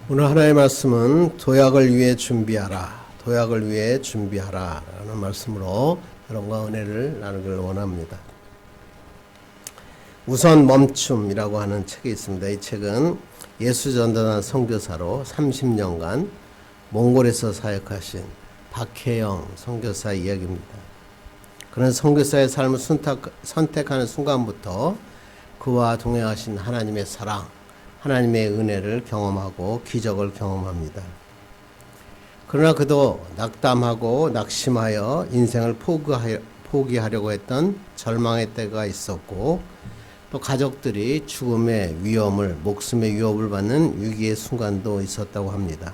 오늘 하나의 말씀은 도약을 위해 준비하라, 도약을 위해 준비하라 라는 말씀으로 여러분과 은혜를 나누기를 원합니다. 우선 멈춤이라고 하는 책이 있습니다. 이 책은 예수전도단 선교사로 30년간 몽골에서 사역하신 박혜영 선교사 이야기입니다. 그런 선교사의 삶을 선택하는 순간부터 그와 동행하신 하나님의 사랑, 하나님의 은혜를 경험하고 기적을 경험합니다. 그러나 그도 낙담하고 낙심하여 인생을 포기하려고 했던 절망의 때가 있었고, 또 가족들이 죽음의 위험을, 목숨의 위협을 받는 위기의 순간도 있었다고 합니다.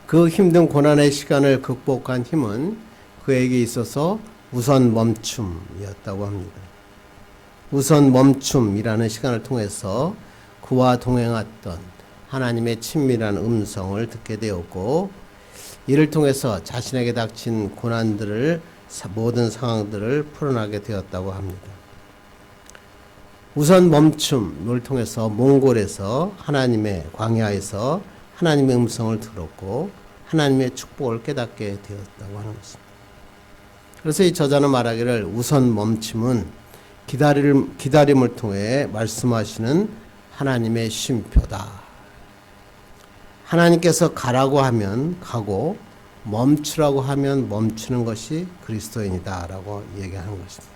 그 힘든 고난의 시간을 극복한 힘은 그에게 있어서 우선 멈춤이었다고 합니다. 우선 멈춤이라는 시간을 통해서 그와 동행했던 하나님의 친밀한 음성을 듣게 되었고, 이를 통해서 자신에게 닥친 고난들을, 모든 상황들을 풀어나게 되었다고 합니다. 우선 멈춤을 통해서 몽골에서 하나님의 광야에서 하나님의 음성을 들었고 하나님의 축복을 깨닫게 되었다고 하는 것입니다. 그래서 이 저자는 말하기를 우선 멈춤은 기다림을 통해 말씀하시는 하나님의 쉼표다. 하나님께서 가라고 하면 가고 멈추라고 하면 멈추는 것이 그리스도인이다 라고 얘기하는 것입니다.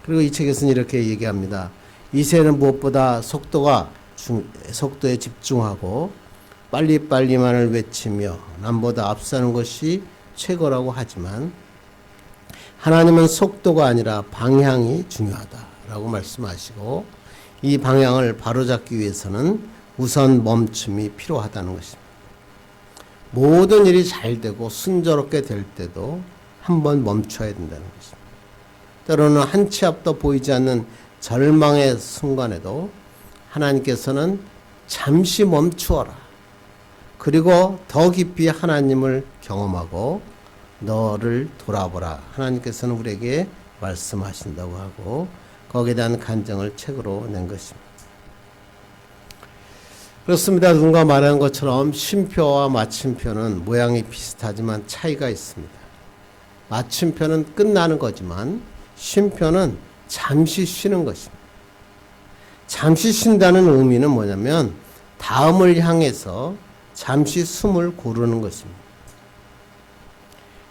그리고 이 책에서는 이렇게 얘기합니다. 이새는 무엇보다 속도에 집중하고 빨리빨리만을 외치며 남보다 앞서는 것이 최고라고 하지만 하나님은 속도가 아니라 방향이 중요하다라고 말씀하시고, 이 방향을 바로잡기 위해서는 우선 멈춤이 필요하다는 것입니다. 모든 일이 잘 되고 순조롭게 될 때도 한번 멈춰야 된다는 것입니다. 때로는 한 치 앞도 보이지 않는 절망의 순간에도 하나님께서는 잠시 멈추어라. 그리고 더 깊이 하나님을 경험하고 너를 돌아보라. 하나님께서는 우리에게 말씀하신다고 하고 거기에 대한 간증을 책으로 낸 것입니다. 그렇습니다. 누군가 말한 것처럼 쉼표와 마침표는 모양이 비슷하지만 차이가 있습니다. 마침표는 끝나는 거지만 쉼표는 잠시 쉬는 것입니다. 잠시 쉰다는 의미는 뭐냐면 다음을 향해서 잠시 숨을 고르는 것입니다.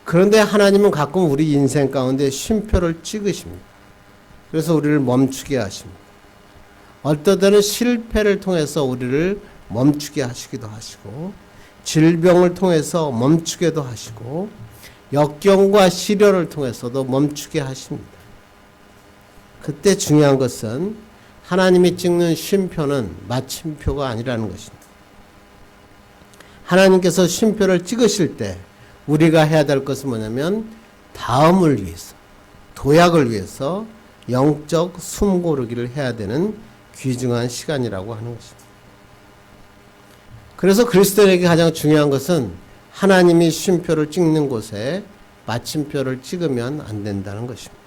그런데 하나님은 가끔 우리 인생 가운데 쉼표를 찍으십니다. 그래서 우리를 멈추게 하십니다. 어떨 때는 실패를 통해서 우리를 멈추게 하시기도 하시고, 질병을 통해서 멈추게도 하시고, 역경과 시련을 통해서도 멈추게 하십니다. 그때 중요한 것은 하나님이 찍는 쉼표는 마침표가 아니라는 것입니다. 하나님께서 쉼표를 찍으실 때 우리가 해야 될 것은 뭐냐면 다음을 위해서, 도약을 위해서 영적 숨고르기를 해야 되는 귀중한 시간이라고 하는 것입니다. 그래서 그리스도인에게 가장 중요한 것은 하나님이 쉼표를 찍는 곳에 마침표를 찍으면 안 된다는 것입니다.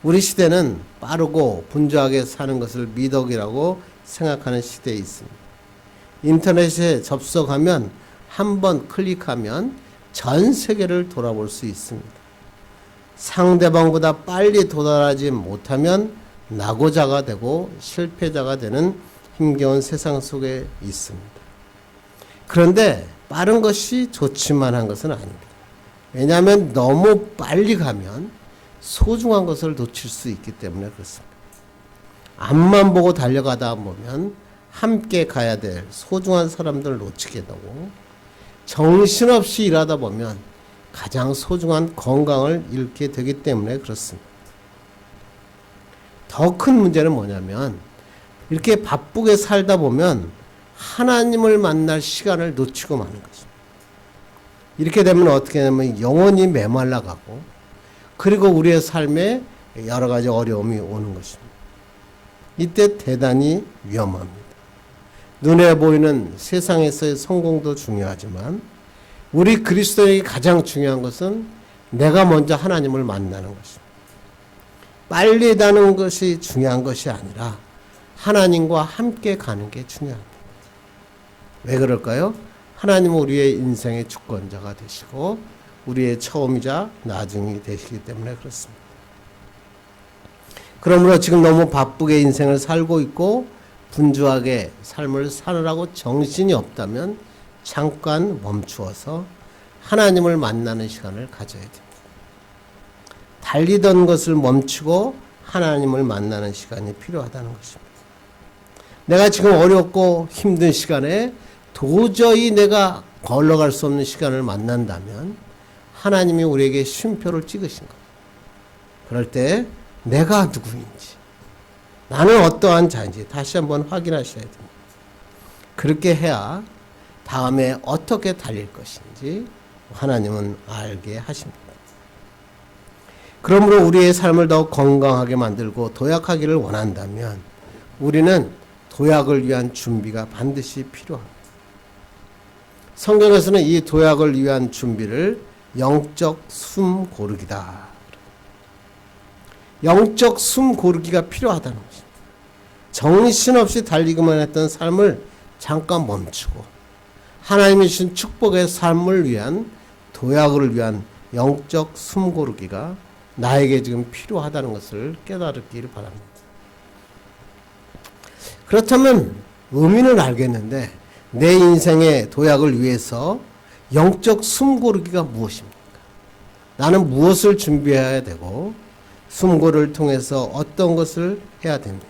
우리 시대는 빠르고 분주하게 사는 것을 미덕이라고 생각하는 시대에 있습니다. 인터넷에 접속하면 한번 클릭하면 전 세계를 돌아볼 수 있습니다. 상대방보다 빨리 도달하지 못하면 낙오자가 되고 실패자가 되는 힘겨운 세상 속에 있습니다. 그런데 빠른 것이 좋지만 한 것은 아닙니다. 왜냐하면 너무 빨리 가면 소중한 것을 놓칠 수 있기 때문에 그렇습니다. 앞만 보고 달려가다 보면 함께 가야 될 소중한 사람들을 놓치게 되고, 정신없이 일하다 보면 가장 소중한 건강을 잃게 되기 때문에 그렇습니다. 더 큰 문제는 뭐냐면 이렇게 바쁘게 살다 보면 하나님을 만날 시간을 놓치고 마는 것입니다. 이렇게 되면 어떻게 되냐면 영혼이 메말라 가고, 그리고 우리의 삶에 여러 가지 어려움이 오는 것입니다. 이때 대단히 위험합니다. 눈에 보이는 세상에서의 성공도 중요하지만 우리 그리스도인에게 가장 중요한 것은 내가 먼저 하나님을 만나는 것입니다. 빨리 다는 것이 중요한 것이 아니라 하나님과 함께 가는 게 중요합니다. 왜 그럴까요? 하나님은 우리의 인생의 주권자가 되시고 우리의 처음이자 나중이 되시기 때문에 그렇습니다. 그러므로 지금 너무 바쁘게 인생을 살고 있고 분주하게 삶을 사느라고 정신이 없다면 잠깐 멈추어서 하나님을 만나는 시간을 가져야 됩니다. 달리던 것을 멈추고 하나님을 만나는 시간이 필요하다는 것입니다. 내가 지금 어렵고 힘든 시간에 도저히 내가 걸러갈 수 없는 시간을 만난다면 하나님이 우리에게 쉼표를 찍으신 거예요. 그럴 때 내가 누구인지, 나는 어떠한 자인지 다시 한번 확인하셔야 됩니다. 그렇게 해야 다음에 어떻게 달릴 것인지 하나님은 알게 하십니다. 그러므로 우리의 삶을 더 건강하게 만들고 도약하기를 원한다면 우리는 도약을 위한 준비가 반드시 필요합니다. 성경에서는 이 도약을 위한 준비를 영적 숨 고르기다. 영적 숨 고르기가 필요하다는 것입니다. 정신없이 달리기만 했던 삶을 잠깐 멈추고 하나님이 주신 축복의 삶을 위한 도약을 위한 영적 숨 고르기가 나에게 지금 필요하다는 것을 깨달았기를 바랍니다. 그렇다면 의미는 알겠는데 내 인생의 도약을 위해서 영적 숨 고르기가 무엇입니까? 나는 무엇을 준비해야 되고 숨 고르를 통해서 어떤 것을 해야 됩니까?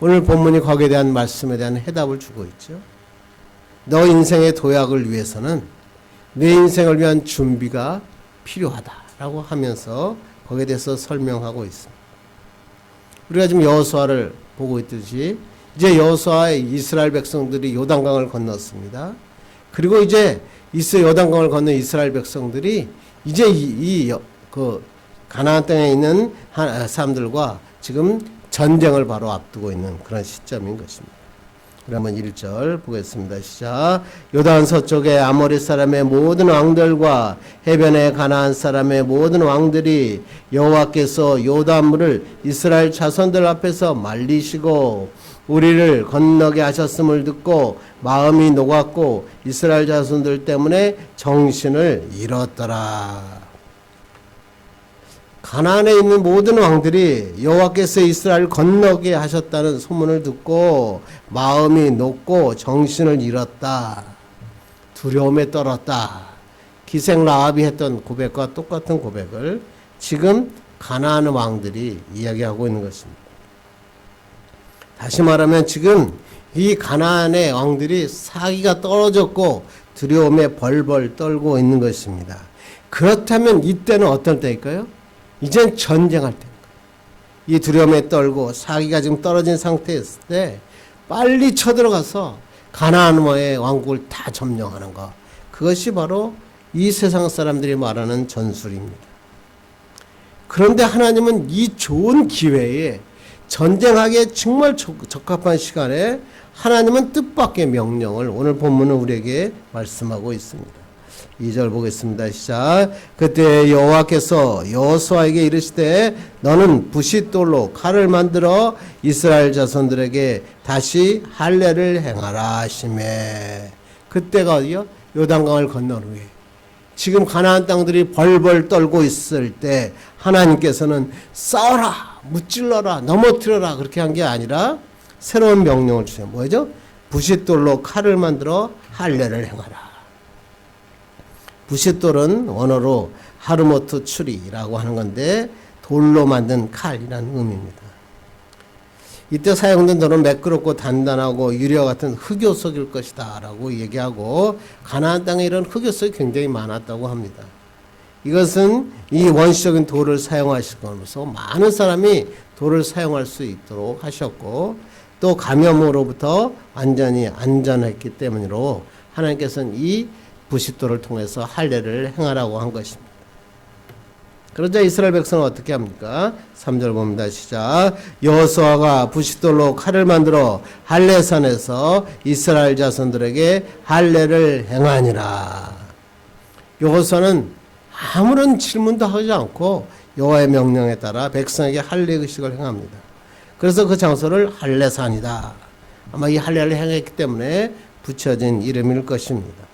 오늘 본문이 거기에 대한 말씀에 대한 해답을 주고 있죠. 너 인생의 도약을 위해서는 내 인생을 위한 준비가 필요하다라고 하면서 거기에 대해서 설명하고 있습니다. 우리가 지금 여호수아를 보고 있듯이 이제 여호수아의 이스라엘 백성들이 요단강을 건넜습니다. 그리고 이제 요단강을 건넌 이스라엘 백성들이 이제 가나안 땅에 있는 사람들과 지금 전쟁을 바로 앞두고 있는 그런 시점인 것입니다. 우리 한번 1절 보겠습니다. 시작. 요단 서쪽의 아모리 사람의 모든 왕들과 해변의 가나안 사람의 모든 왕들이 여호와께서 요단물을 이스라엘 자손들 앞에서 말리시고 우리를 건너게 하셨음을 듣고 마음이 녹았고 이스라엘 자손들 때문에 정신을 잃었더라. 가나안에 있는 모든 왕들이 여호와께서 이스라엘을 건너게 하셨다는 소문을 듣고 마음이 녹고 정신을 잃었다. 두려움에 떨었다. 기생 라합이 했던 고백과 똑같은 고백을 지금 가나안 왕들이 이야기하고 있는 것입니다. 다시 말하면 지금 이 가나안의 왕들이 사기가 떨어졌고 두려움에 벌벌 떨고 있는 것입니다. 그렇다면 이때는 어떤 때일까요? 이젠 전쟁할 때입니다. 이 두려움에 떨고 사기가 지금 떨어진 상태였을 때 빨리 쳐들어가서 가나안의 왕국을 다 점령하는 것. 그것이 바로 이 세상 사람들이 말하는 전술입니다. 그런데 하나님은 이 좋은 기회에 전쟁하기에 정말 적합한 시간에 하나님은 뜻밖의 명령을 오늘 본문은 우리에게 말씀하고 있습니다. 2절 보겠습니다. 시작. 그때 여호와께서 여호수아에게 이르시되 너는 부싯돌로 칼을 만들어 이스라엘 자손들에게 다시 할례를 행하라 하시매. 그때가 어디요? 요단강을 건넌 후에 지금 가나안 땅들이 벌벌 떨고 있을 때 하나님께서는 싸워라, 무찔러라, 넘어뜨려라 그렇게 한 게 아니라 새로운 명령을 주세요. 뭐죠? 부싯돌로 칼을 만들어 할례를 행하라. 부싯돌은 원어로 하르모트 추리라고 하는 건데 돌로 만든 칼이라는 의미입니다. 이때 사용된 돌은 매끄럽고 단단하고 유리와 같은 흑요석일 것이다 라고 얘기하고 가나안 땅에 이런 흑요석이 굉장히 많았다고 합니다. 이것은 이 원시적인 돌을 사용하시면서 많은 사람이 돌을 사용할 수 있도록 하셨고 또 감염으로부터 완전히 안전했기 때문으로 하나님께서는 이 부싯돌을 통해서 할례를 행하라고 한 것입니다. 그러자 이스라엘 백성은 어떻게 합니까? 3절 봅니다. 시작. 여호수아가 부싯돌로 칼을 만들어 할례산에서 이스라엘 자손들에게 할례를 행하니라. 여호수아는 아무런 질문도 하지 않고 여호와의 명령에 따라 백성에게 할례 의식을 행합니다. 그래서 그 장소를 할례산이다. 아마 이 할례를 행했기 때문에 붙여진 이름일 것입니다.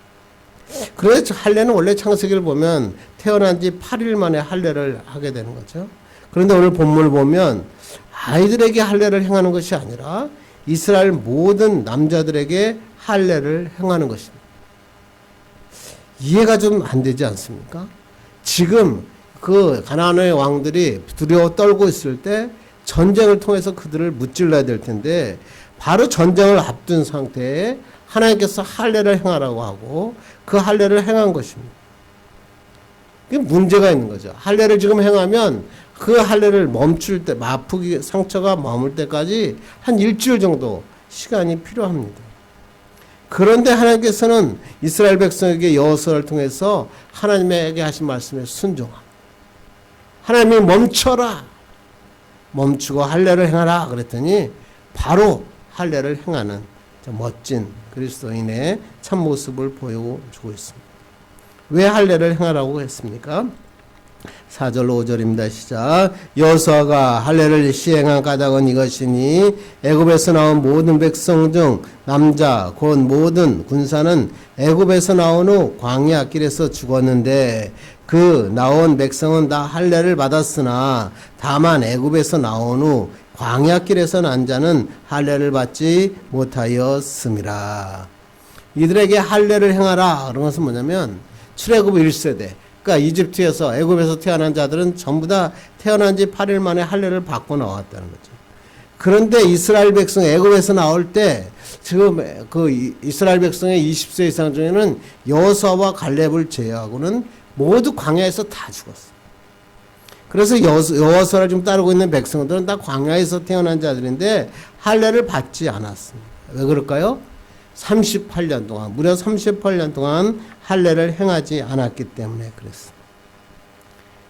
그래서 할례는 원래 창세기를 보면 태어난 지 8일 만에 할례를 하게 되는 거죠. 그런데 오늘 본문을 보면 아이들에게 할례를 행하는 것이 아니라 이스라엘 모든 남자들에게 할례를 행하는 것입니다. 이해가 좀 안 되지 않습니까? 지금 그 가나안의 왕들이 두려워 떨고 있을 때 전쟁을 통해서 그들을 무찔러야 될 텐데 바로 전쟁을 앞둔 상태에 하나님께서 할례를 행하라고 하고 그 할례를 행한 것입니다. 그게 문제가 있는 거죠. 할례를 지금 행하면 그 할례를 멈출 때, 아프기 상처가 머물 때까지 한 일주일 정도 시간이 필요합니다. 그런데 하나님께서는 이스라엘 백성에게 여호수아를 통해서 하나님에게 하신 말씀에 순종합니다. 하나님이 멈춰라. 멈추고 할례를 행하라 그랬더니 바로 할례를 행하는 멋진 그리스도인의 참모습을 보여주고 있습니다. 왜 할례를 행하라고 했습니까? 4절 5절입니다. 시작. 여호수아가 할례를 시행한 까닭은 이것이니 애굽에서 나온 모든 백성 중 남자 곧 모든 군사는 애굽에서 나온 후 광야 길에서 죽었는데 그 나온 백성은 다 할례를 받았으나 다만 애굽에서 나온 후 광야 길에서 난 자는 할례를 받지 못하였음이라. 이들에게 할례를 행하라. 그런 것은 뭐냐면 출애굽 1세대 그러니까 이집트에서 애굽에서 태어난 자들은 전부 다 태어난 지 8일 만에 할례를 받고 나왔다는 거죠. 그런데 이스라엘 백성 애굽에서 나올 때 지금 그 이스라엘 백성의 20세 이상 중에는 여호수아와 갈렙을 제외하고는 모두 광야에서 다 죽었어요. 그래서 여호수아를 좀 따르고 있는 백성들은 다 광야에서 태어난 자들인데 할례를 받지 않았습니다. 왜 그럴까요? 38년 동안 무려 38년 동안 할례를 행하지 않았기 때문에 그랬습니다.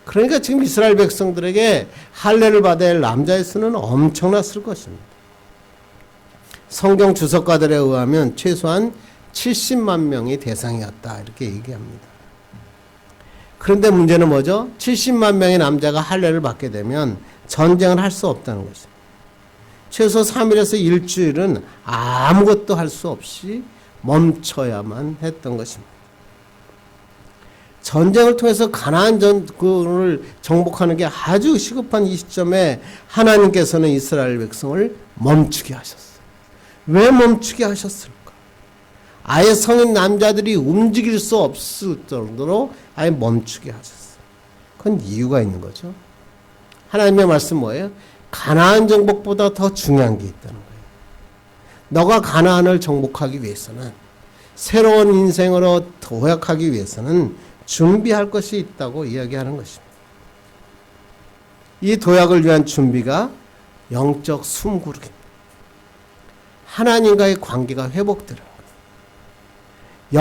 그러니까 지금 이스라엘 백성들에게 할례를 받아야 할 남자의 수는 엄청났을 것입니다. 성경 주석가들에 의하면 최소한 70만 명이 대상이었다 이렇게 얘기합니다. 그런데 문제는 뭐죠? 70만 명의 남자가 할례를 받게 되면 전쟁을 할 수 없다는 것입니다. 최소 3일에서 일주일은 아무것도 할 수 없이 멈춰야만 했던 것입니다. 전쟁을 통해서 가나안 전국을 정복하는 게 아주 시급한 이 시점에 하나님께서는 이스라엘 백성을 멈추게 하셨어요. 왜 멈추게 하셨을까? 아예 성인 남자들이 움직일 수 없을 정도로 아예 멈추게 하셨어요. 그건 이유가 있는 거죠. 하나님의 말씀 뭐예요? 가나안 정복보다 더 중요한 게 있다는 거예요. 너가 가나안을 정복하기 위해서는 새로운 인생으로 도약하기 위해서는 준비할 것이 있다고 이야기하는 것입니다. 이 도약을 위한 준비가 영적 숨고르기입니다. 하나님과의 관계가 회복되는 거예요.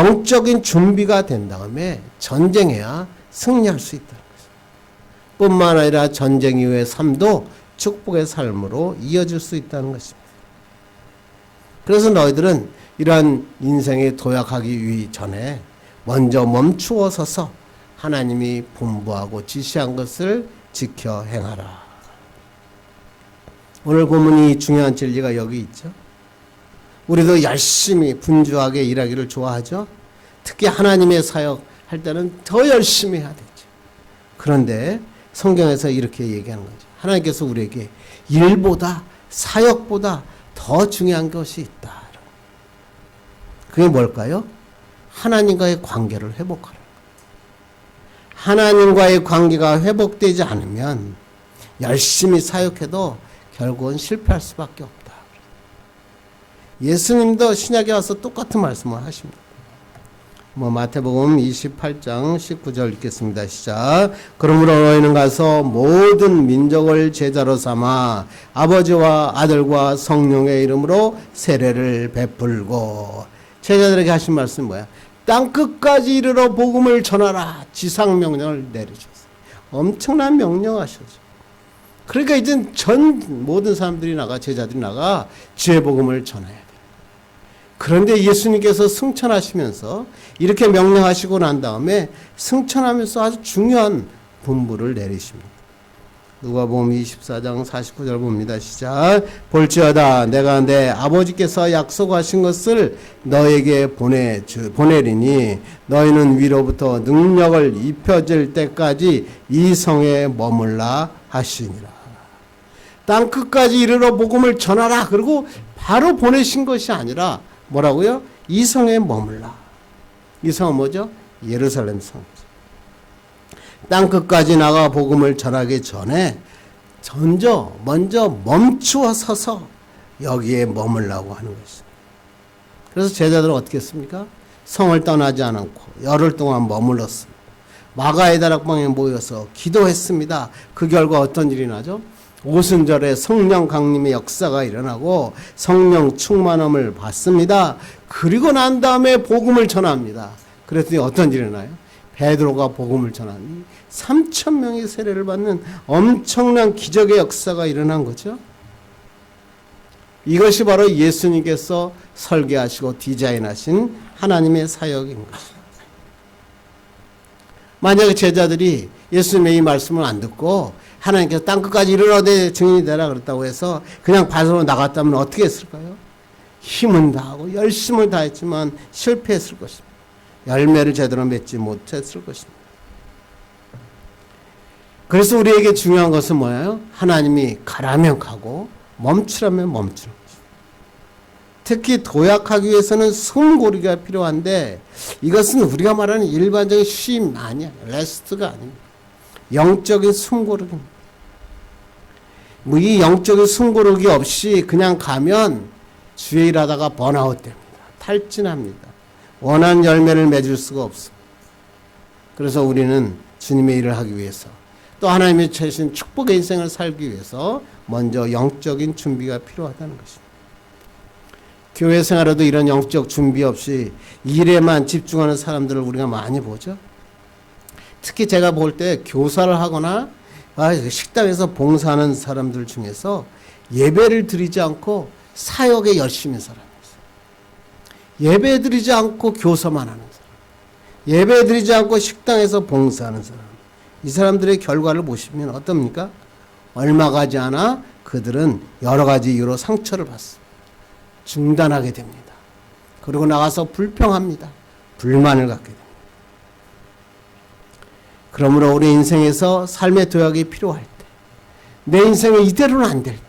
영적인 준비가 된 다음에 전쟁해야 승리할 수 있다는 것입니다. 뿐만 아니라 전쟁 이후의 삶도 축복의 삶으로 이어질 수 있다는 것입니다. 그래서 너희들은 이러한 인생에 도약하기 전에 먼저 멈추어 서서 하나님이 분부하고 지시한 것을 지켜 행하라. 오늘 본문이 중요한 진리가 여기 있죠. 우리도 열심히 분주하게 일하기를 좋아하죠. 특히 하나님의 사역 할 때는 더 열심히 해야 되죠. 그런데 성경에서 이렇게 얘기하는 거죠. 하나님께서 우리에게 일보다 사역보다 더 중요한 것이 있다. 그게 뭘까요? 하나님과의 관계를 회복하라. 하나님과의 관계가 회복되지 않으면 열심히 사역해도 결국은 실패할 수밖에 없다. 예수님도 신약에 와서 똑같은 말씀을 하십니다. 마태복음 28장 19절 읽겠습니다. 시작. 그러므로 너희는 가서 모든 민족을 제자로 삼아 아버지와 아들과 성령의 이름으로 세례를 베풀고. 제자들에게 하신 말씀은 뭐야? 땅 끝까지 이르러 복음을 전하라. 지상명령을 내려줬어요. 엄청난 명령하셨죠. 그러니까 이제 모든 사람들이 나가, 제자들이 나가 주의 복음을 전해야 돼요. 그런데 예수님께서 승천하시면서 이렇게 명령하시고 난 다음에 승천하면서 아주 중요한 분부를 내리십니다. 누가복음 24장 49절 봅니다. 시작. 볼지어다 내가 내 아버지께서 약속하신 것을 너에게 보내리니 너희는 위로부터 능력을 입혀질 때까지 이 성에 머물라 하시니라. 땅 끝까지 이르러 복음을 전하라. 그리고 바로 보내신 것이 아니라 뭐라고요? 이 성에 머물라. 이 성은 뭐죠? 예루살렘 성. 땅 끝까지 나가 복음을 전하기 전에 먼저 멈추어 서서 여기에 머물라고 하는 것입니다. 그래서 제자들은 어떻게 했습니까? 성을 떠나지 않고 열흘 동안 머물렀습니다. 마가의 다락방에 모여서 기도했습니다. 그 결과 어떤 일이 나죠? 오순절에 성령 강림의 역사가 일어나고 성령 충만함을 받습니다. 그리고 난 다음에 복음을 전합니다. 그랬더니 어떤 일이 나요? 베드로가 복음을 전하니 3,000명이 세례를 받는 엄청난 기적의 역사가 일어난 거죠. 이것이 바로 예수님께서 설계하시고 디자인하신 하나님의 사역인 것입니다. 만약에 제자들이 예수님의 이 말씀을 안 듣고 하나님께서 땅끝까지 이르러 내 증인이 되라 그랬다고 해서 그냥 밖으로 나갔다면 어떻게 했을까요? 힘은 다하고 열심을 다했지만 실패했을 것입니다. 열매를 제대로 맺지 못했을 것입니다. 그래서 우리에게 중요한 것은 뭐예요? 하나님이 가라면 가고 멈추라면 멈추는 것입니다. 특히 도약하기 위해서는 숨고르기가 필요한데 이것은 우리가 말하는 일반적인 쉼 아니야. 레스트가 아닙니다. 영적인 숨고르기입니다. 이 영적인 숨고르기 없이 그냥 가면 주의 일하다가 번아웃 됩니다. 탈진합니다. 원하는 열매를 맺을 수가 없습니다. 그래서 우리는 주님의 일을 하기 위해서 또 하나님이 주신 축복의 인생을 살기 위해서 먼저 영적인 준비가 필요하다는 것입니다. 교회 생활에도 이런 영적 준비 없이 일에만 집중하는 사람들을 우리가 많이 보죠. 특히 제가 볼 때 교사를 하거나 식당에서 봉사하는 사람들 중에서 예배를 드리지 않고 사역에 열심히 살아요. 예배 드리지 않고 교사만 하는 사람, 예배 드리지 않고 식당에서 봉사하는 사람, 이 사람들의 결과를 보시면 어떻습니까? 얼마 가지 않아 그들은 여러 가지 이유로 상처를 받습니다. 중단하게 됩니다. 그리고 나가서 불평합니다. 불만을 갖게 됩니다. 그러므로 우리 인생에서 삶의 도약이 필요할 때, 내 인생이 이대로는 안 될 때,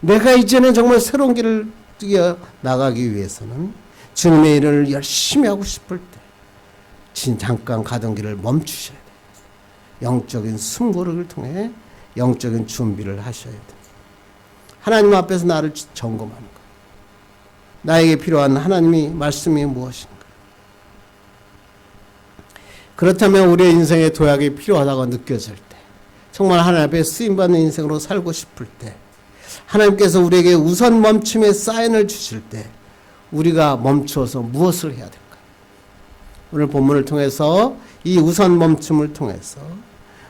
내가 이제는 정말 새로운 길을 뛰어 나가기 위해서는 주님의 일을 열심히 하고 싶을 때 잠깐 가던 길을 멈추셔야 돼요. 영적인 숨고르기를 통해 영적인 준비를 하셔야 됩니다. 하나님 앞에서 나를 점검하는 거예요. 나에게 필요한 하나님의 말씀이 무엇인가? 그렇다면 우리의 인생에 도약이 필요하다고 느껴질 때, 정말 하나님 앞에 쓰임받는 인생으로 살고 싶을 때, 하나님께서 우리에게 우선 멈춤의 사인을 주실 때 우리가 멈춰서 무엇을 해야 될까요? 오늘 본문을 통해서 이 우선 멈춤을 통해서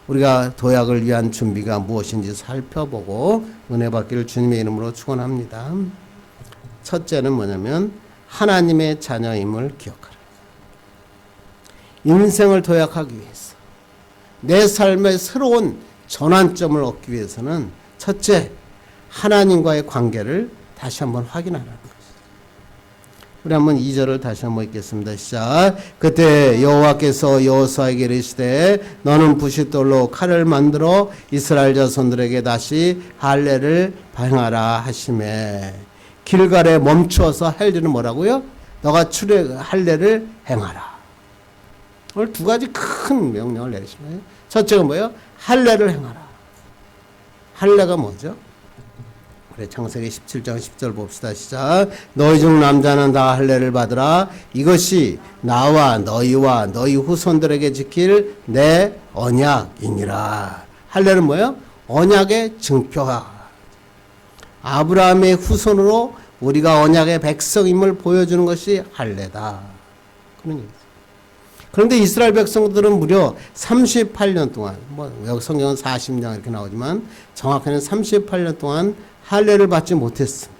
우리가 도약을 위한 준비가 무엇인지 살펴보고 은혜 받기를 주님의 이름으로 축원합니다. 첫째는 뭐냐면 하나님의 자녀임을 기억하라. 인생을 도약하기 위해서 내 삶의 새로운 전환점을 얻기 위해서는 첫째, 하나님과의 관계를 다시 한번 확인하라는 것입니다. 우리 한번 2절을 다시 한번 읽겠습니다. 시작. 그때 여호와께서 여호수아에게 이르시되 너는 부싯돌로 칼을 만들어 이스라엘 자손들에게 다시 할례를 행하라 하시매. 길갈에 멈추어서 할 일은 뭐라고요? 너가 할례를 행하라. 오늘 두 가지 큰 명령을 내리신 거예요. 첫째가 뭐예요? 할례를 행하라. 할례가 뭐죠? 그래, 창세기 17장 10절 봅시다. 시작. 너희 중 남자는 다 할례를 받으라. 이것이 나와 너희 후손들에게 지킬 내 언약이니라. 할례는 뭐예요? 언약의 증표화. 아브라함의 후손으로 우리가 언약의 백성임을 보여주는 것이 할례다. 그런 얘기죠. 그런데 이스라엘 백성들은 무려 38년 동안, 여기 성경은 40년 이렇게 나오지만 정확히는 38년 동안 할례를 받지 못했습니다.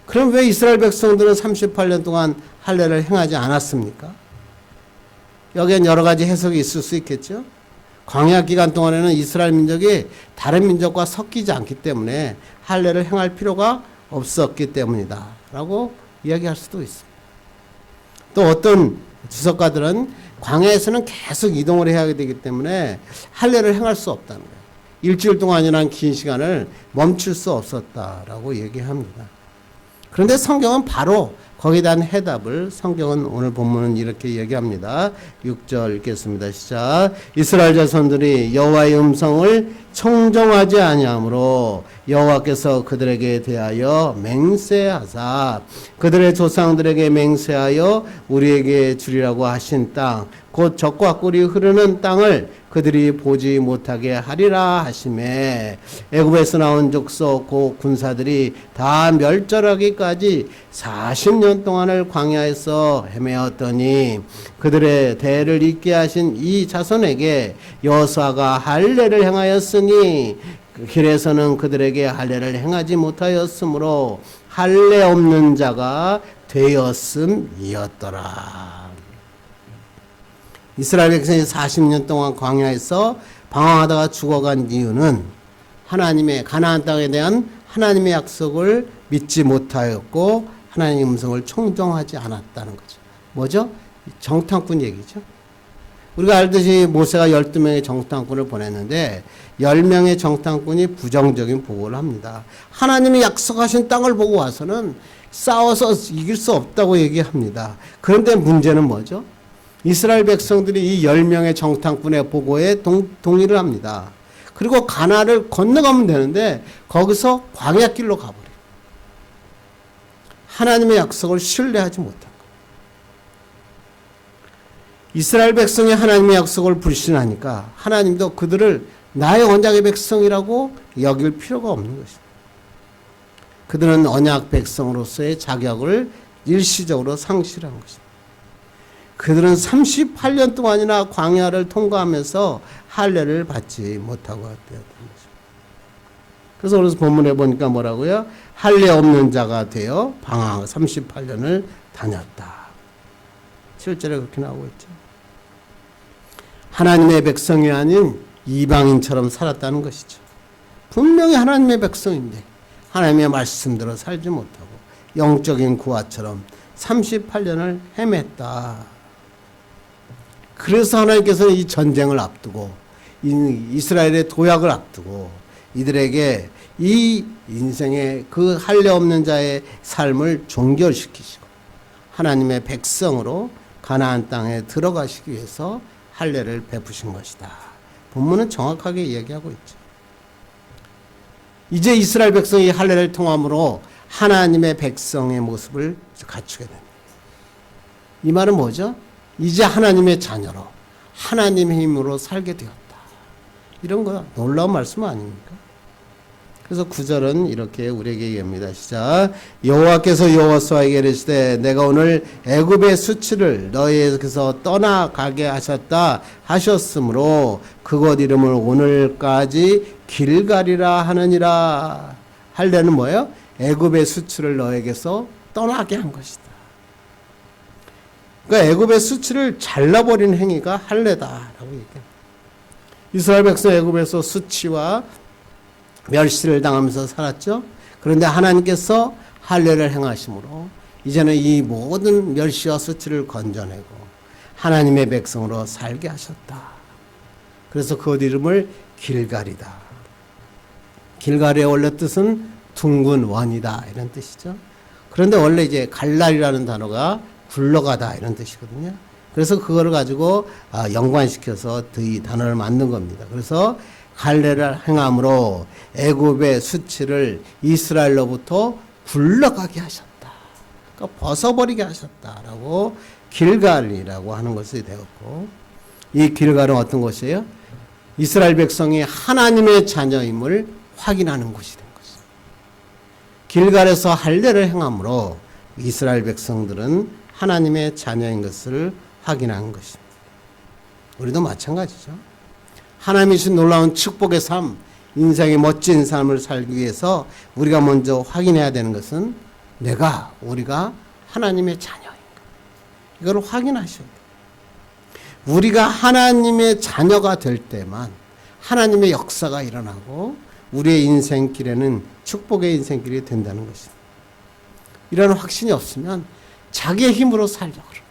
그럼 왜 이스라엘 백성들은 38년 동안 할례를 행하지 않았습니까? 여기엔 여러 가지 해석이 있을 수 있겠죠. 광야 기간 동안에는 이스라엘 민족이 다른 민족과 섞이지 않기 때문에 할례를 행할 필요가 없었기 때문이다 라고 이야기할 수도 있습니다. 또 어떤 주석가들은 광야에서는 계속 이동을 해야 되기 때문에 할례를 행할 수 없다는 거예요. 일주일 동안이라는 긴 시간을 멈출 수 없었다라고 얘기합니다. 그런데 성경은 바로 거기에 대한 해답을 성경은 오늘 본문은 이렇게 얘기합니다. 6절 읽겠습니다. 시작. 이스라엘 자손들이 여호와의 음성을 청정하지 아니하므로 여호와께서 그들에게 대하여 맹세하사 그들의 조상들에게 맹세하여 우리에게 주리라고 하신 땅 곧 젖과 꿀이 흐르는 땅을 그들이 보지 못하게 하리라 하시매 애굽에서 나온 족속 곧 군사들이 다 멸절하기까지 40년 동안을 광야에서 헤매었더니 그들의 대를 잇게 하신 이 자손에게 여호수아가 할례를 행하였으니 그 길에서는 그들에게 할례를 행하지 못하였으므로 할례 없는 자가 되었음이었더라. 이스라엘 백성이 40년 동안 광야에서 방황하다가 죽어간 이유는 하나님의 가나안 땅에 대한 하나님의 약속을 믿지 못하였고 하나님의 음성을 청정하지 않았다는 거죠. 뭐죠? 정탐꾼 얘기죠. 우리가 알듯이 모세가 12명의 정탐꾼을 보냈는데 10명의 정탐꾼이 부정적인 보고를 합니다. 하나님이 약속하신 땅을 보고 와서는 싸워서 이길 수 없다고 얘기합니다. 그런데 문제는 뭐죠? 이스라엘 백성들이 이 10명의 정탐꾼의 보고에 동의를 합니다. 그리고 가나안을 건너가면 되는데 거기서 광야길로 가버려요. 하나님의 약속을 신뢰하지 못한 거예요. 이스라엘 백성이 하나님의 약속을 불신하니까 하나님도 그들을 나의 언약의 백성이라고 여길 필요가 없는 것입니다. 그들은 언약 백성으로서의 자격을 일시적으로 상실한 것입니다. 그들은 38년 동안이나 광야를 통과하면서 할례를 받지 못하고 되었던 것입니다. 그래서 오늘 본문에 보니까 뭐라고요? 할례 없는 자가 되어 방황 38년을 다녔다. 7절에 그렇게 나오고 있죠. 하나님의 백성이 아닌 이방인처럼 살았다는 것이죠. 분명히 하나님의 백성인데 하나님의 말씀대로 살지 못하고 영적인 구하처럼 38년을 헤맸다. 그래서 하나님께서는 이 전쟁을 앞두고 이스라엘의 도약을 앞두고 이들에게 이 인생의 그 할례 없는 자의 삶을 종결시키시고 하나님의 백성으로 가나안 땅에 들어가시기 위해서 할례를 베푸신 것이다. 본문은 정확하게 이야기하고 있죠. 이제 이스라엘 백성이 할례를 통함으로 하나님의 백성의 모습을 갖추게 됩니다. 이 말은 뭐죠? 이제 하나님의 자녀로 하나님의 힘으로 살게 되었다. 이런 거 놀라운 말씀 아닙니까? 그래서 9절은 이렇게 우리에게 얘기합니다. 시작. 여호와께서 여호수아에게 이르시되 내가 오늘 애굽의 수치를 너희에게서 떠나가게 하셨다 하셨으므로 그곳 이름을 오늘까지 길갈이라 하느니라. 할례는 뭐예요? 애굽의 수치를 너에게서 떠나게 한 것이다. 그러니까 애굽의 수치를 잘라버린 행위가 할례다라고 얘기합니다. 이스라엘 백성 애굽에서 수치와 멸시를 당하면서 살았죠. 그런데 하나님께서 할례를 행하심으로 이제는 이 모든 멸시와 수치를 건져내고 하나님의 백성으로 살게 하셨다. 그래서 그 이름을 길갈이다. 길갈의 원래 뜻은 둥근 원이다 이런 뜻이죠. 그런데 원래 이제 갈날이라는 단어가 굴러가다 이런 뜻이거든요. 그래서 그거를 가지고 연관시켜서 이 단어를 만든 겁니다. 그래서 할례를 행함으로 애굽의 수치를 이스라엘로부터 굴러가게 하셨다. 그러니까 벗어버리게 하셨다라고 길갈이라고 하는 것이 되었고, 이 길갈은 어떤 것이에요? 이스라엘 백성이 하나님의 자녀임을 확인하는 곳이 된 것입니다. 길갈에서 할례를 행함으로 이스라엘 백성들은 하나님의 자녀인 것을 확인한 것입니다. 우리도 마찬가지죠. 하나님이 주신 놀라운 축복의 삶, 인생의 멋진 삶을 살기 위해서 우리가 먼저 확인해야 되는 것은 우리가 하나님의 자녀인가. 이걸 확인하셔야 돼요. 우리가 하나님의 자녀가 될 때만 하나님의 역사가 일어나고 우리의 인생길에는 축복의 인생길이 된다는 것입니다. 이런 확신이 없으면 자기의 힘으로 살려고 그래요.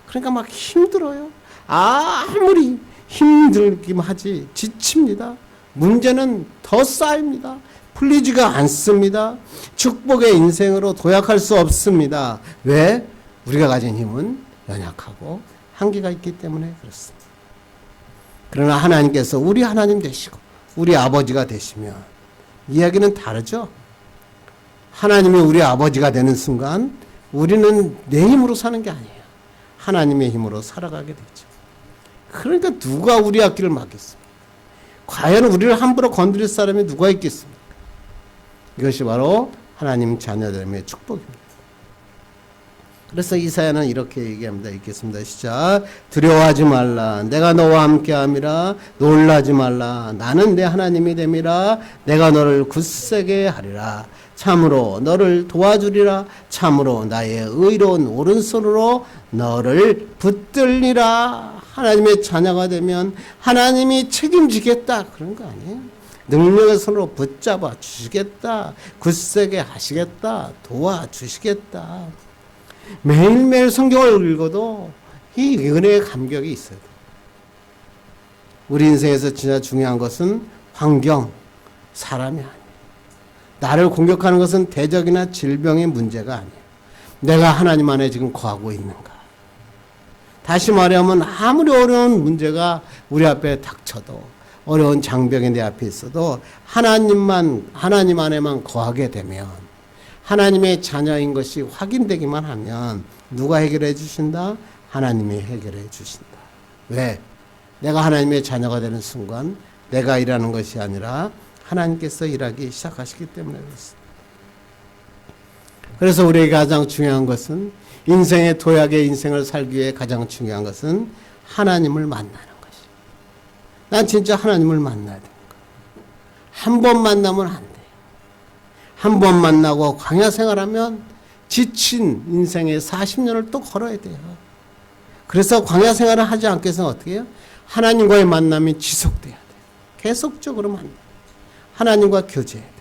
그러니까 막 힘들어요. 아무리 힘들기만 하지 지칩니다. 문제는 더 쌓입니다. 풀리지가 않습니다. 축복의 인생으로 도약할 수 없습니다. 왜? 우리가 가진 힘은 연약하고 한계가 있기 때문에 그렇습니다. 그러나 하나님께서 우리 하나님 되시고 우리 아버지가 되시면 이야기는 다르죠. 하나님이 우리 아버지가 되는 순간 우리는 내 힘으로 사는 게 아니에요. 하나님의 힘으로 살아가게 되죠. 그러니까 누가 우리 앞길을 막겠습니까? 과연 우리를 함부로 건드릴 사람이 누가 있겠습니까? 이것이 바로 하나님 자녀됨의 축복입니다. 그래서 이사야는 이렇게 얘기합니다. 읽겠습니다. 시작. 두려워하지 말라. 내가 너와 함께함이라. 놀라지 말라. 나는 내 하나님이 됨이라. 내가 너를 굳세게 하리라. 참으로 너를 도와주리라. 참으로 나의 의로운 오른손으로 너를 붙들리라. 하나님의 자녀가 되면 하나님이 책임지겠다. 그런 거 아니에요. 능력의 손으로 붙잡아 주시겠다. 굳세게 하시겠다. 도와주시겠다. 매일매일 성경을 읽어도 이 은혜의 감격이 있어요. 우리 인생에서 진짜 중요한 것은 환경, 사람이 아니에요. 나를 공격하는 것은 대적이나 질병의 문제가 아니에요. 내가 하나님 안에 지금 거하고 있는가. 다시 말하면 아무리 어려운 문제가 우리 앞에 닥쳐도 어려운 장벽이 내 앞에 있어도 하나님 안에만 거하게 되면 하나님의 자녀인 것이 확인되기만 하면 누가 해결해 주신다? 하나님이 해결해 주신다. 왜? 내가 하나님의 자녀가 되는 순간 내가 일하는 것이 아니라 하나님께서 일하기 시작하시기 때문에 그렇습니다. 그래서 우리에게 가장 중요한 것은 인생의 도약의 인생을 살기 위해 가장 중요한 것은 하나님을 만나는 것이에요. 난 진짜 하나님을 만나야 되는 거예요. 한 번 만나면 안 돼요. 한 번 만나고 광야 생활하면 지친 인생의 40년을 또 걸어야 돼요. 그래서 광야 생활을 하지 않기 위해서는 어떻게 해요? 하나님과의 만남이 지속돼야 돼요. 계속적으로 만나요. 하나님과 교제해야 돼요.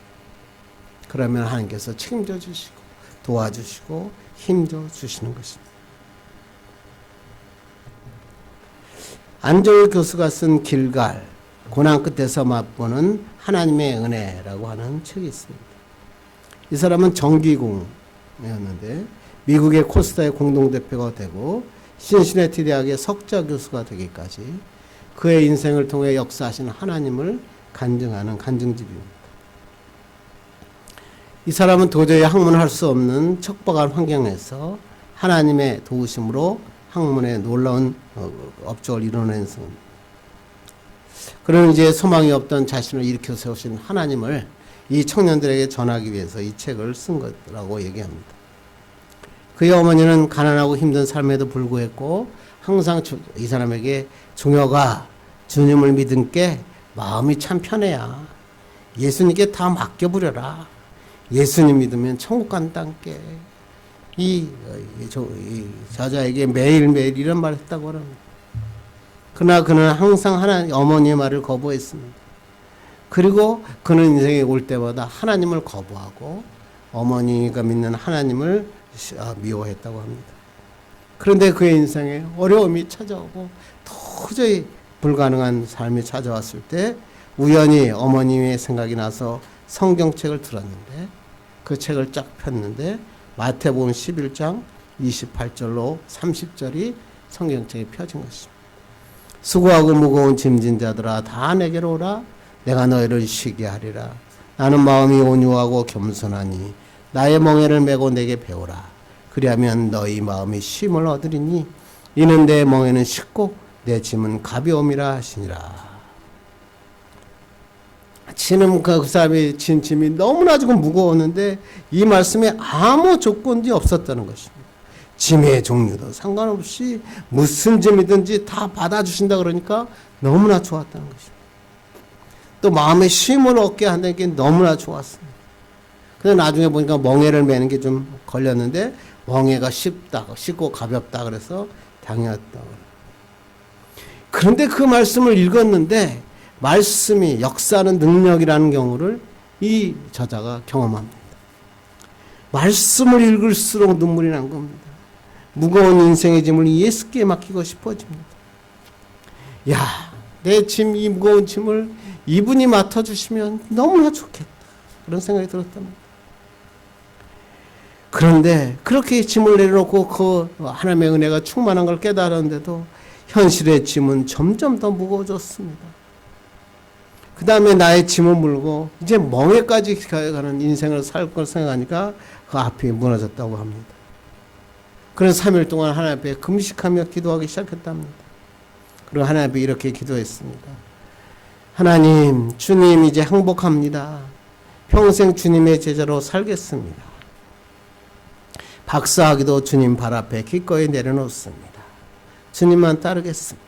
그러면 하나님께서 책임져 주시고 도와주시고 힘줘 주시는 것입니다. 안정일 교수가 쓴 길갈, 고난 끝에서 맛보는 하나님의 은혜라고 하는 책이 있습니다. 이 사람은 정기공이었는데 미국의 코스다의 공동대표가 되고 신시내티 대학의 석좌 교수가 되기까지 그의 인생을 통해 역사하신 하나님을 간증하는 간증집입니다. 이 사람은 도저히 학문할 수 없는 척박한 환경에서 하나님의 도우심으로 학문에 놀라운 업적을 이뤄낸 사람입니다. 그는 이제 소망이 없던 자신을 일으켜 세우신 하나님을 이 청년들에게 전하기 위해서 이 책을 쓴 거라고 얘기합니다. 그의 어머니는 가난하고 힘든 삶에도 불구했고 항상 이 사람에게 종혁아, 주님을 믿은 게 마음이 참 편해야. 예수님께 다 맡겨버려라. 예수님 믿으면 천국 간다께. 이 저자에게 매일매일 이런 말을 했다고 합니다. 그러나 그는 항상 하나님 어머니의 말을 거부했습니다. 그리고 그는 인생에 올 때마다 하나님을 거부하고 어머니가 믿는 하나님을 미워했다고 합니다. 그런데 그의 인생에 어려움이 찾아오고 도저히 불가능한 삶이 찾아왔을 때 우연히 어머님의 생각이 나서 성경책을 들었는데 그 책을 쫙 폈는데 마태복음 11장 28절로 30절이 성경책에 펴진 것입니다. 수고하고 무거운 짐진 자들아 다 내게로 오라. 내가 너희를 쉬게 하리라. 나는 마음이 온유하고 겸손하니 나의 멍에를 메고 내게 배우라. 그리하면 너희 마음이 쉼을 얻으리니 이는 내 멍에는 쉽고 내 짐은 가벼움이라 하시니라. 지금 그 사람이 진 짐이 너무나 지금 무거웠는데 이 말씀에 아무 조건이 없었다는 것입니다. 짐의 종류도 상관없이 무슨 짐이든지 다 받아주신다 그러니까 너무나 좋았다는 것입니다. 또 마음의 쉼을 얻게 한다는 게 너무나 좋았습니다. 근데 나중에 보니까 멍에를 매는 게 좀 걸렸는데 멍에가 쉽고 가볍다 그래서 당연했다. 그런데 그 말씀을 읽었는데 말씀이 역사하는 능력이라는 경우를 이 저자가 경험합니다. 말씀을 읽을수록 눈물이 난 겁니다. 무거운 인생의 짐을 예수께 맡기고 싶어집니다. 야, 내 짐, 이 무거운 짐을 이분이 맡아주시면 너무나 좋겠다. 그런 생각이 들었답니다. 그런데 그렇게 짐을 내려놓고 그 하나님의 은혜가 충만한 걸 깨달았는데도 현실의 짐은 점점 더 무거워졌습니다. 그 다음에 나의 짐을 물고 이제 멍에까지 가는 인생을 살 걸 생각하니까 그 앞이 무너졌다고 합니다. 그래서 3일 동안 하나님 앞에 금식하며 기도하기 시작했답니다. 그리고 하나님 앞에 이렇게 기도했습니다. 하나님, 주님 이제 행복합니다. 평생 주님의 제자로 살겠습니다. 박사학위도 주님 발 앞에 기꺼이 내려놓습니다. 주님만 따르겠습니다.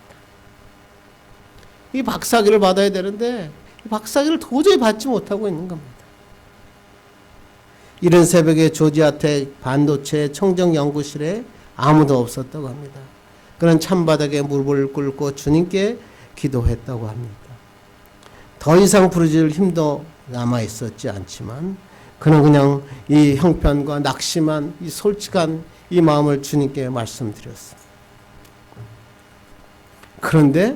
이 박사학위를 받아야 되는데 이 박사학위를 도저히 받지 못하고 있는 겁니다. 이른 새벽에 조지아텍 반도체 청정연구실에 아무도 없었다고 합니다. 그는 찬바닥에 무릎을 꿇고 주님께 기도했다고 합니다. 더 이상 부르짖을 힘도 남아있었지 않지만 그는 그냥 이 형편과 낙심한 이 솔직한 이 마음을 주님께 말씀드렸습니다. 그런데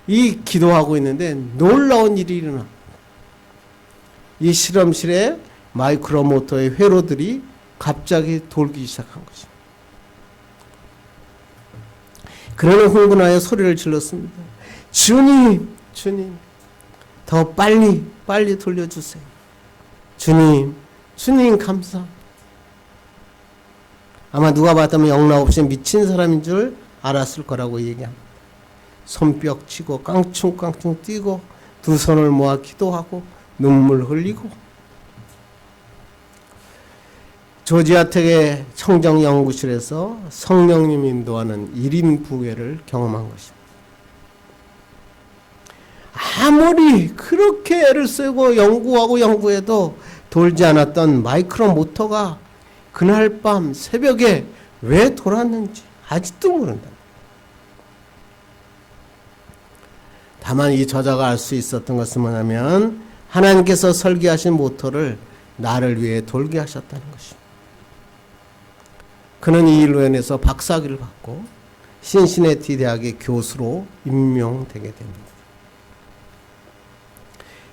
이 기도하고 있는데 놀라운 일이 일어납니다. 이 실험실에 마이크로모터의 회로들이 갑자기 돌기 시작한 것입니다. 그러나 흥분하여 소리를 질렀습니다. 주님, 주님, 더 빨리 돌려주세요. 주님, 주님 감사합니다. 아마 누가 봤다면 영락 없이 미친 사람인 줄 알았을 거라고 얘기합니다. 손뼉 치고 깡충깡충 뛰고 두 손을 모아 기도하고 눈물 흘리고 조지아텍의 청정연구실에서 성령님 인도하는 1인 부회를 경험한 것입니다. 아무리 그렇게 애를 쓰고 연구해도 돌지 않았던 마이크로 모터가 그날 밤 새벽에 왜 돌았는지 아직도 모른다. 다만 이 저자가 알 수 있었던 것은 뭐냐면 하나님께서 설계하신 모터를 나를 위해 돌게 하셨다는 것입니다. 그는 이 일로 인해서 박사학위를 받고 신시내티 대학의 교수로 임명되게 됩니다.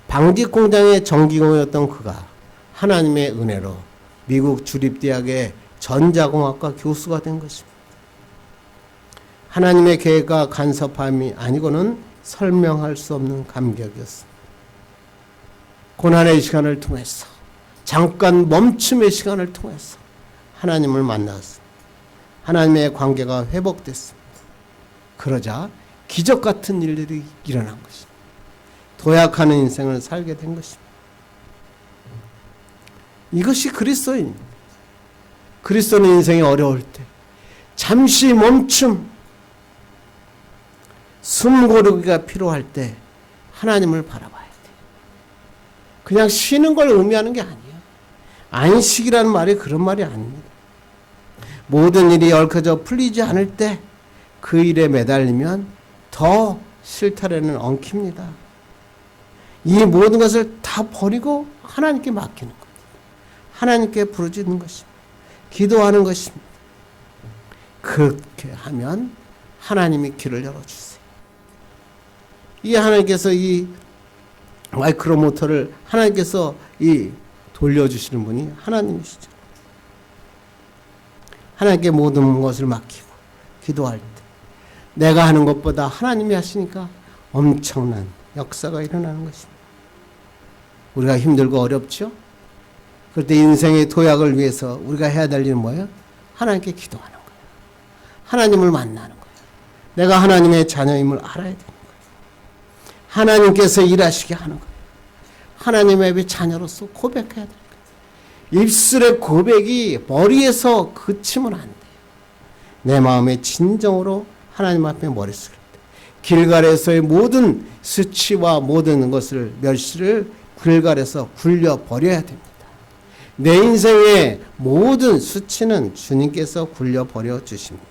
방직 공장의 전기공이었던 그가 하나님의 은혜로 미국 주립대학의 전자공학과 교수가 된 것입니다. 하나님의 계획과 간섭함이 아니고는 설명할 수 없는 감격이었습니다. 고난의 시간을 통해서 잠깐 멈춤의 시간을 통해서 하나님을 만났습니다. 하나님의 관계가 회복됐습니다. 그러자 기적 같은 일들이 일어난 것입니다. 도약하는 인생을 살게 된 것입니다. 이것이 그리스도인입니다. 그리스도는 인생이 어려울 때 잠시 멈춤, 숨 고르기가 필요할 때 하나님을 바라봐야 돼요. 그냥 쉬는 걸 의미하는 게 아니에요. 안식이라는 말이 그런 말이 아닙니다. 모든 일이 얽혀져 풀리지 않을 때 그 일에 매달리면 더 실타래는 엉킵니다. 이 모든 것을 다 버리고 하나님께 맡기는 겁니다. 하나님께 부르짖는 것입니다. 기도하는 것입니다. 그렇게 하면 하나님이 길을 열어주세요. 이 하나님께서 이 마이크로모터를 하나님께서 이 돌려주시는 분이 하나님이시죠. 하나님께 모든 것을 맡기고 기도할 때 내가 하는 것보다 하나님이 하시니까 엄청난 역사가 일어나는 것입니다. 우리가 힘들고 어렵죠? 그럴 때 인생의 도약을 위해서 우리가 해야 될 일은 뭐예요? 하나님께 기도하는 거예요. 하나님을 만나는 거예요. 내가 하나님의 자녀임을 알아야 되는 거예요. 하나님께서 일하시게 하는 거예요. 하나님의 자녀로서 고백해야 되는 거예요. 입술의 고백이 머리에서 그치면 안 돼요. 내 마음의 진정으로 하나님 앞에 머리 숙일 때 길갈에서의 모든 수치와 모든 것을 멸시를 길갈에서 굴려버려야 됩니다. 내 인생의 모든 수치는 주님께서 굴려버려 주십니다.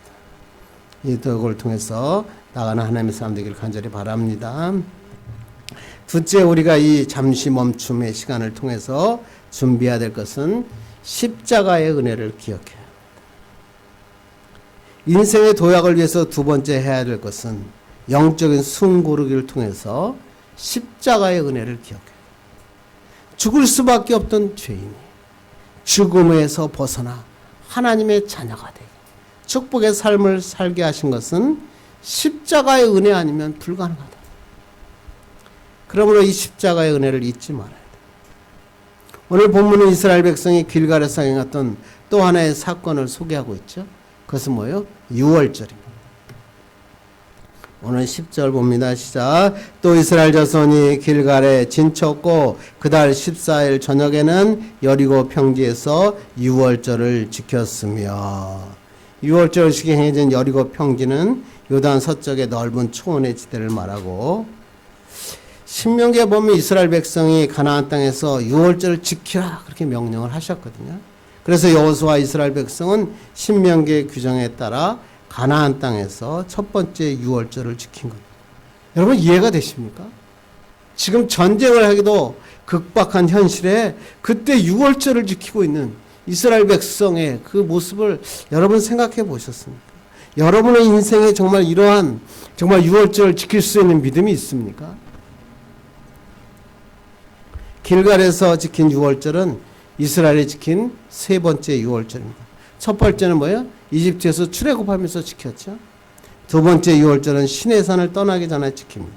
이걸 통해서 나가는 하나님의 사람 되기를 간절히 바랍니다. 둘째, 우리가 이 잠시 멈춤의 시간을 통해서 준비해야 될 것은 십자가의 은혜를 기억해야 합니다. 인생의 도약을 위해서 두 번째 해야 될 것은 영적인 숨 고르기를 통해서 십자가의 은혜를 기억해야 합니다. 죽을 수밖에 없던 죄인이 죽음에서 벗어나 하나님의 자녀가 되고 축복의 삶을 살게 하신 것은 십자가의 은혜 아니면 불가능하다. 그러므로 이 십자가의 은혜를 잊지 말아야 돼. 오늘 본문은 이스라엘 백성이 길갈에서 행했던 또 하나의 사건을 소개하고 있죠. 그것은 뭐예요? 유월절입니다. 오늘 10절 봅니다. 시작. 또 이스라엘 자손이 길갈에 진쳤고 그달 14일 저녁에는 여리고 평지에서 유월절을 지켰으며, 유월절식이 행해진 여리고 평지는 요단 서쪽의 넓은 초원의 지대를 말하고, 신명기에 보면 이스라엘 백성이 가나안 땅에서 유월절을 지키라 그렇게 명령을 하셨거든요. 그래서 여호수아와 이스라엘 백성은 신명기의 규정에 따라 가나안 땅에서 첫 번째 유월절을 지킨 겁니다. 여러분 이해가 되십니까? 지금 전쟁을 하기도 극박한 현실에 그때 유월절을 지키고 있는 이스라엘 백성의 그 모습을 여러분 생각해 보셨습니까? 여러분의 인생에 정말 이러한 정말 유월절을 지킬 수 있는 믿음이 있습니까? 길갈에서 지킨 유월절은 이스라엘이 지킨 세 번째 유월절입니다. 첫 번째는 뭐예요? 이집트에서 출애굽하면서 지켰죠. 두 번째 유월절은 시내산을 떠나기 전에 지킵니다.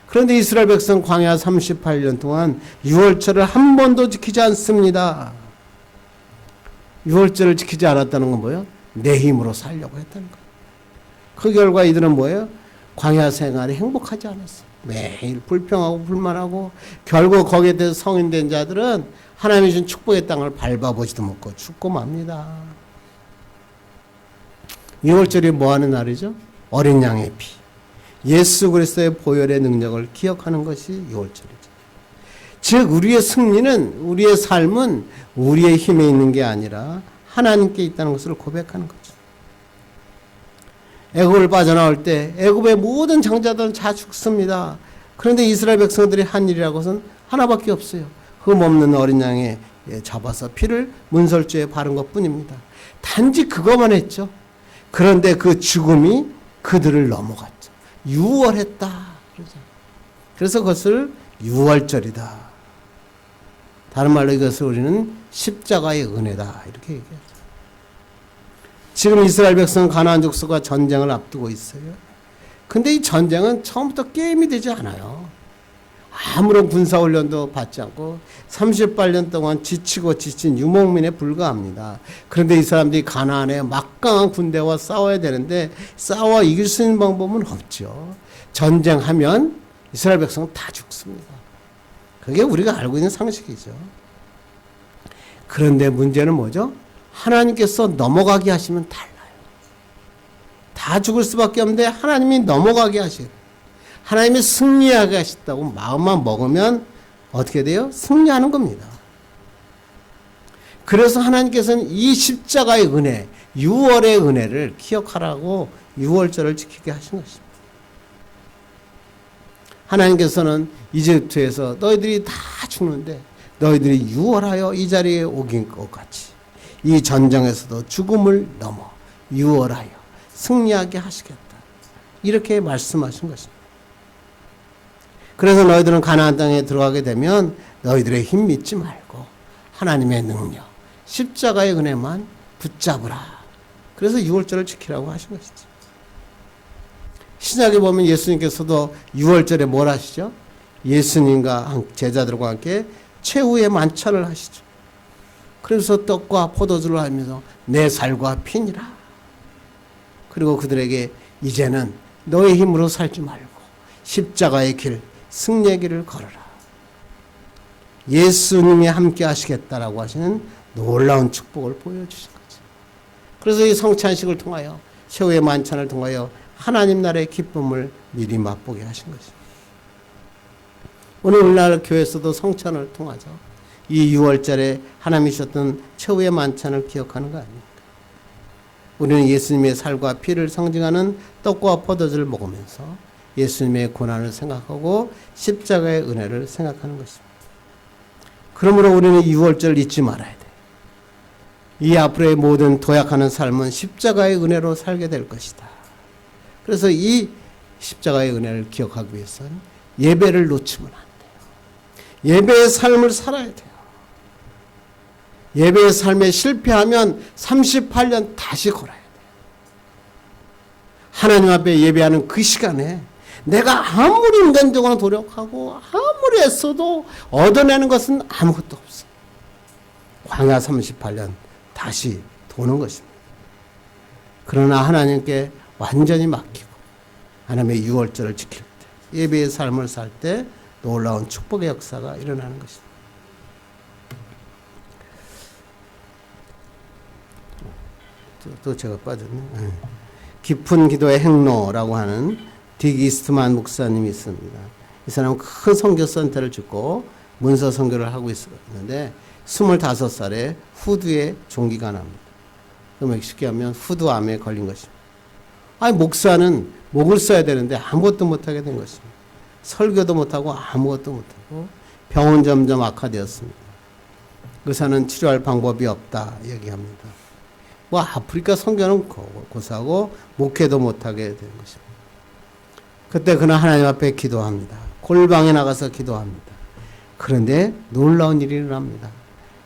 그런데 이스라엘 백성 광야 38년 동안 유월절을 한 번도 지키지 않습니다. 유월절을 지키지 않았다는 건 뭐예요? 내 힘으로 살려고 했다는 거예요. 그 결과 이들은 뭐예요? 광야 생활이 행복하지 않았어요. 매일 불평하고 불만하고 결국 거기에 대해서 성인된 자들은 하나님이 준 축복의 땅을 밟아보지도 못하고 죽고 맙니다. 유월절이 뭐하는 날이죠? 어린 양의 피, 예수 그리스도의 보혈의 능력을 기억하는 것이 유월절이죠. 즉 우리의 승리는, 우리의 삶은 우리의 힘에 있는 게 아니라 하나님께 있다는 것을 고백하는 거죠. 애굽을 빠져나올 때 애굽의 모든 장자들은 다 죽습니다. 그런데 이스라엘 백성들이 한 일이라고는 하나밖에 없어요. 흠 없는 어린 양에 잡아서 피를 문설주에 바른 것뿐입니다. 단지 그것만 했죠. 그런데 그 죽음이 그들을 넘어갔죠. 유월했다. 그래서 그것을 유월절이다. 다른 말로 이것을 우리는 십자가의 은혜다 이렇게 얘기하죠. 지금 이스라엘 백성은 가나안 족속과 전쟁을 앞두고 있어요. 근데 이 전쟁은 처음부터 게임이 되지 않아요. 아무런 군사훈련도 받지 않고 38년 동안 지치고 지친 유목민에 불과합니다. 그런데 이 사람들이 가나안에 막강한 군대와 싸워야 되는데 싸워 이길 수 있는 방법은 없죠. 전쟁하면 이스라엘 백성은 다 죽습니다. 그게 우리가 알고 있는 상식이죠. 그런데 문제는 뭐죠? 하나님께서 넘어가게 하시면 달라요. 다 죽을 수밖에 없는데 하나님이 넘어가게 하시고 하나님이 승리하게 하셨다고 마음만 먹으면 어떻게 돼요? 승리하는 겁니다. 그래서 하나님께서는 이 십자가의 은혜, 유월의 은혜를 기억하라고 유월절을 지키게 하신 것입니다. 하나님께서는 이집트에서 너희들이 다 죽는데 너희들이 유월하여 이 자리에 오긴 것 같이 이 전쟁에서도 죽음을 넘어 유월하여 승리하게 하시겠다. 이렇게 말씀하신 것입니다. 그래서 너희들은 가나안 땅에 들어가게 되면 너희들의 힘 믿지 말고 하나님의 능력, 십자가의 은혜만 붙잡으라. 그래서 유월절을 지키라고 하신 것이죠. 신약에 보면 예수님께서도 유월절에 뭘 하시죠? 예수님과 제자들과 함께 최후의 만찬을 하시죠. 그래서 떡과 포도주를 하면서 내 살과 피니라. 그리고 그들에게 이제는 너의 힘으로 살지 말고 십자가의 길, 승리의 길을 걸어라. 예수님이 함께 하시겠다라고 하시는 놀라운 축복을 보여주신 거죠. 그래서 이 성찬식을 통하여 최후의 만찬을 통하여 하나님 나라의 기쁨을 미리 맛보게 하신 것입니다. 오늘 우리나라 교회에서도 성찬을 통하죠. 이 6월절에 하나님이 주셨던 최후의 만찬을 기억하는 거 아닙니까? 우리는 예수님의 살과 피를 상징하는 떡과 포도주를 먹으면서 예수님의 고난을 생각하고 십자가의 은혜를 생각하는 것입니다. 그러므로 우리는 6월절 잊지 말아야 돼요. 이 앞으로의 모든 도약하는 삶은 십자가의 은혜로 살게 될 것이다. 그래서 이 십자가의 은혜를 기억하기 위해서는 예배를 놓치면 안 돼요. 예배의 삶을 살아야 돼요. 예배의 삶에 실패하면 38년 다시 걸어야 돼요. 하나님 앞에 예배하는 그 시간에 내가 아무리 인간적으로 노력하고 아무리 애써도 얻어내는 것은 아무것도 없어. 광야 38년 다시 도는 것입니다. 그러나 하나님께 완전히 맡기고 하나님의 유월절을 지킬 때, 예배의 삶을 살 때 놀라운 축복의 역사가 일어나는 것입니다. 또 제가 빠졌네. 깊은 기도의 행로라고 하는 딕 이스트만 목사님이 있습니다. 이 사람은 큰 선교 센터를 짓고 문서 선교를 하고 있었는데 25살에 후두에 종기가 납니다. 그러면 쉽게 하면 후두암에 걸린 것입니다. 아니 목사는 목을 써야 되는데 아무것도 못하게 된 것입니다. 설교도 못하고 아무것도 못하고 병은 점점 악화되었습니다. 의사는 치료할 방법이 없다 얘기합니다. 뭐 아프리카 선교는 고사하고 목회도 못하게 된 것입니다. 그때 그는 하나님 앞에 기도합니다. 골방에 나가서 기도합니다. 그런데 놀라운 일이 일어납니다.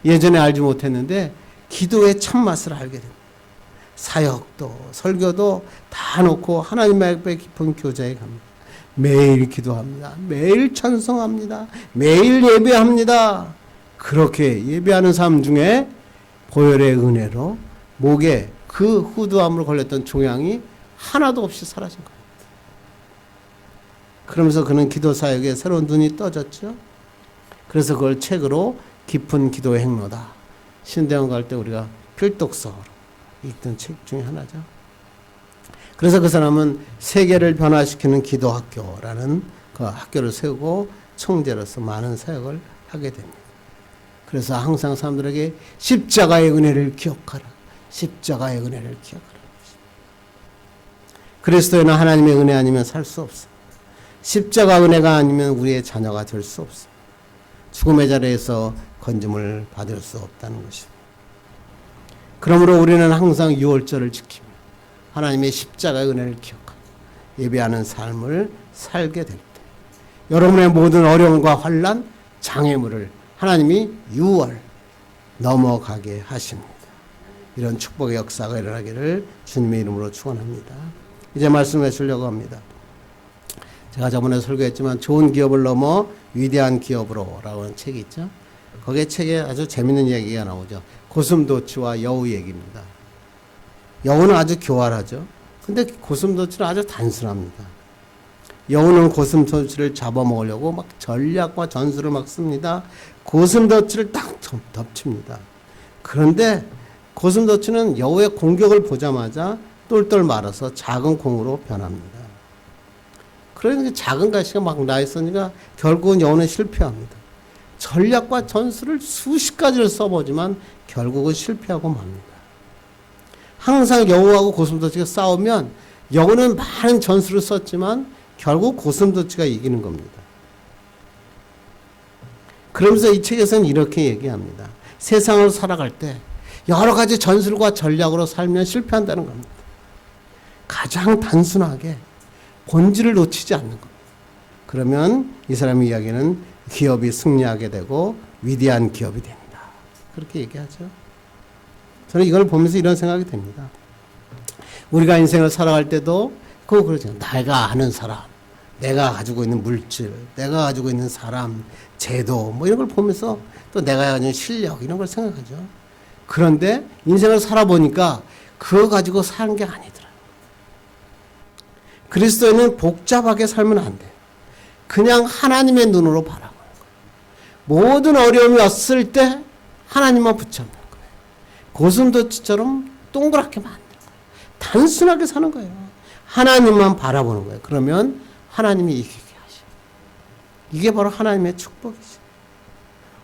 예전에 알지 못했는데 기도의 참맛을 알게 됩니다. 사역도 설교도 다 놓고 하나님 앞에 깊은 교제에 갑니다. 매일 기도합니다. 매일 찬송합니다. 매일 예배합니다. 그렇게 예배하는 삶 중에 보혈의 은혜로 목에 그 후두암으로 걸렸던 종양이 하나도 없이 사라진 겁니다. 그러면서 그는 기도 사역에 새로운 눈이 떠졌죠. 그래서 그걸 책으로 깊은 기도의 행로다. 신대원 갈 때 우리가 필독서로 읽던 책 중에 하나죠. 그래서 그 사람은 세계를 변화시키는 기도학교라는 그 학교를 세우고 총재로서 많은 사역을 하게 됩니다. 그래서 항상 사람들에게 십자가의 은혜를 기억하라. 십자가의 은혜를 기억하라. 그리스도인은 하나님의 은혜 아니면 살 수 없습니다. 십자가 은혜가 아니면 우리의 자녀가 될 수 없습니다. 죽음의 자리에서 건짐을 받을 수 없다는 것입니다. 그러므로 우리는 항상 유월절을 지키며 하나님의 십자가의 은혜를 기억하고 예배하는 삶을 살게 될 때 여러분의 모든 어려움과 환난, 장애물을 하나님이 유월 넘어가게 하십니다. 이런 축복의 역사가 일어나기를 주님의 이름으로 축원합니다. 이제 말씀해 주려고 합니다. 제가 저번에 설교했지만 좋은 기업을 넘어 위대한 기업으로 라고 하는 책이 있죠. 거기에 책에 아주 재밌는 얘기가 나오죠. 고슴도치와 여우 얘기입니다. 여우는 아주 교활하죠. 근데 고슴도치는 아주 단순합니다. 여우는 고슴도치를 잡아먹으려고 막 전략과 전술을 막 씁니다. 고슴도치를 딱 덮칩니다. 그런데 고슴도치는 여우의 공격을 보자마자 똘똘 말아서 작은 공으로 변합니다. 그러니까 작은 가시가 막 나 있으니까 결국은 여우는 실패합니다. 전략과 전술을 수십 가지를 써보지만 결국은 실패하고 맙니다. 항상 여우하고 고슴도치가 싸우면 여우는 많은 전술을 썼지만 결국 고슴도치가 이기는 겁니다. 그러면서 이 책에서는 이렇게 얘기합니다. 세상을 살아갈 때 여러 가지 전술과 전략으로 살면 실패한다는 겁니다. 가장 단순하게 본질을 놓치지 않는 겁니다. 그러면 이 사람의 이야기는 기업이 승리하게 되고 위대한 기업이 됩니다. 그렇게 얘기하죠. 저는 이걸 보면서 이런 생각이 듭니다. 우리가 인생을 살아갈 때도 그거 그러죠. 내가 아는 사람, 내가 가지고 있는 물질, 내가 가지고 있는 사람, 제도 뭐 이런 걸 보면서 또 내가 가진 실력 이런 걸 생각하죠. 그런데 인생을 살아보니까 그거 가지고 사는 게 아니더라. 그리스도인은 복잡하게 살면 안 돼요. 그냥 하나님의 눈으로 바라보는 거예요. 모든 어려움이 왔을 때 하나님만 붙잡는 거예요. 고슴도치처럼 동그랗게 만드는 거예요. 단순하게 사는 거예요. 하나님만 바라보는 거예요. 그러면 하나님이 이기게 하셔요. 이게 바로 하나님의 축복이죠.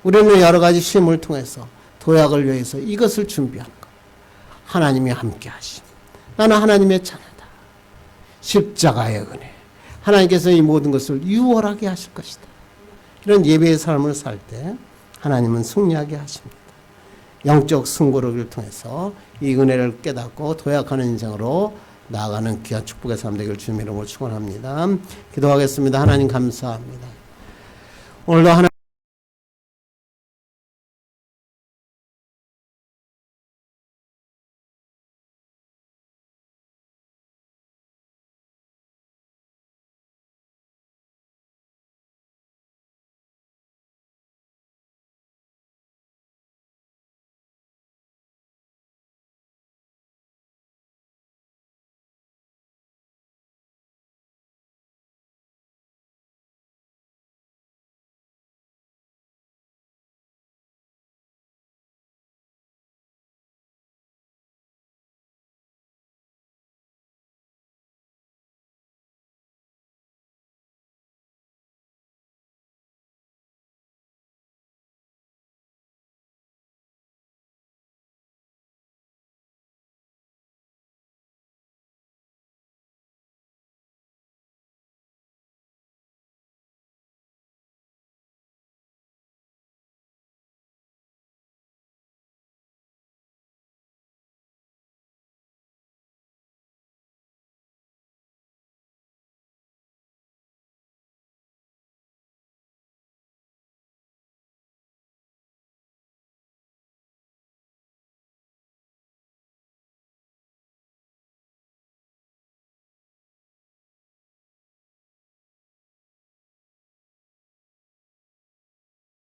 우리는 여러 가지 시험을 통해서 도약을 위해서 이것을 준비하는 거예요. 하나님이 함께 하심. 나는 하나님의 자녀다. 십자가의 은혜. 하나님께서 이 모든 것을 유월하게 하실 것이다. 이런 예배의 삶을 살 때 하나님은 승리하게 하십니다. 영적 승부를 통해서 이 은혜를 깨닫고 도약하는 인생으로 나아가는 귀한 축복의 삶 되길 주님의 이름으로 축원합니다. 기도하겠습니다. 하나님 감사합니다. 오늘도 하나님